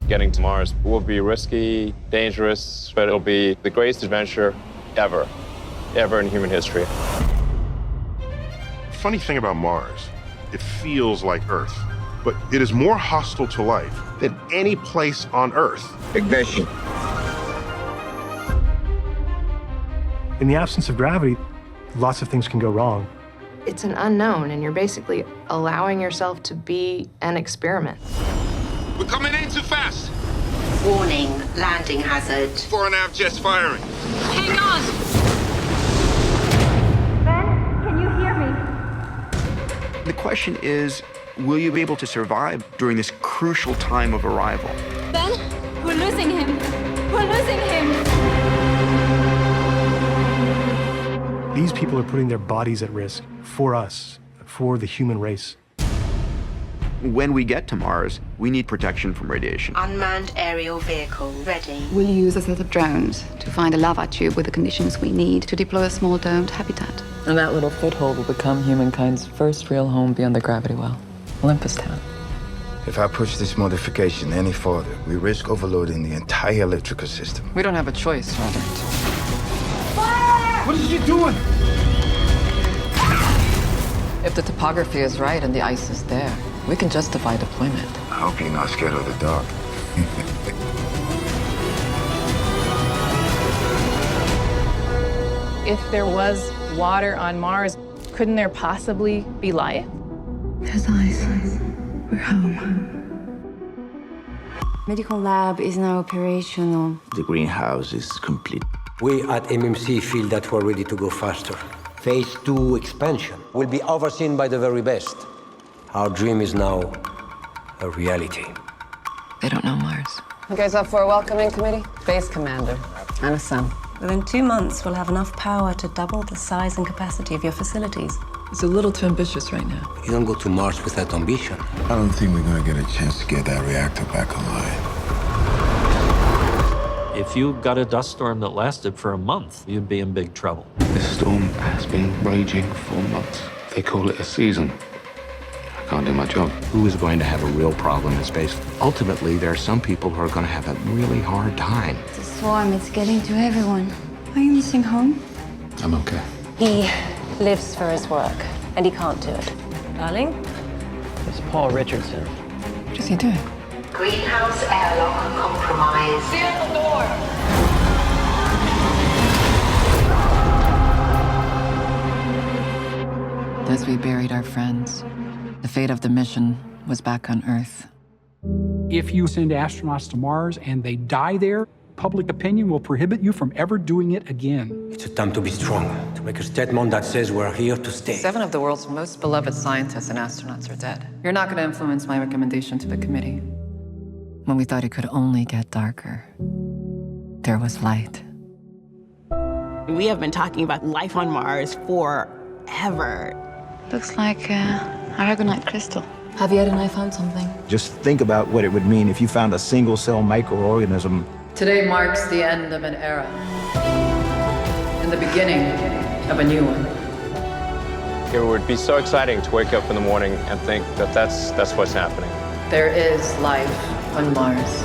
Getting to Mars will be risky, dangerous, but it'll be the greatest adventure ever in human history. Funny thing about Mars, it feels like Earth, but it is more hostile to life than any place on Earth. Ignition. In the absence of gravity, lots of things can go wrong. It's an unknown, and you're basically allowing yourself to be an experiment. We're coming in too fast. Warning, landing hazard. Fore and aft jets firing. Hang on! Ben, can you hear me? The question is, will you be able to survive during this crucial time of arrival? Ben, we're losing him. We're losing him. These people are putting their bodies at risk for us, for the human race. When we get to Mars, we need protection from radiation. Unmanned aerial vehicle ready. We'll use a set of drones to find a lava tube with the conditions we need to deploy a small domed habitat. And that little foothold will become humankind's first real home beyond the gravity well, Olympus Town. If I push this modification any further, we risk overloading the entire electrical system. We don't have a choice, Robert. What is she doing? If the topography is right and the ice is there, we can justify deployment. I hope you're not scared of the dark. If there was water on Mars, couldn't there possibly be life? There's ice. We're home. Medical lab is now operational. The greenhouse is complete. We at MMC feel that we're ready to go faster. Phase 2 expansion will be overseen by the very best. Our dream is now a reality. They don't know Mars. You guys up for a welcoming committee? Base commander and a son. Within 2 months, we'll have enough power to double the size and capacity of your facilities. It's a little too ambitious right now. You don't go to Mars without ambition. I don't think we're gonna get a chance to get that reactor back online. If you got a dust storm that lasted for a month, you'd be in big trouble. This storm has been raging for months. They call it a season. I can't do my job. Who is going to have a real problem in space? Ultimately, there are some people who are going to have a really hard time. It's a swarm. It's getting to everyone. Are you missing home? I'm okay. He lives for his work, and he can't do it. Darling? It's Paul Richardson. What is he doing? Greenhouse airlock compromised. Seal the door. As we buried our friends, the fate of the mission was back on Earth. If you send astronauts to Mars and they die there, public opinion will prohibit you from ever doing it again. It's a time to be strong, to make a statement that says we're here to stay. 7 of the world's most beloved scientists and astronauts are dead. You're not going to influence my recommendation to the committee. When we thought it could only get darker, there was light. We have been talking about life on Mars forever. Looks like aragonite crystal. Javier and I found something. Just think about what it would mean if you found a single-cell microorganism. Today marks the end of an era and the beginning of a new one. It would be so exciting to wake up in the morning and think that that's what's happening. There is life on Mars.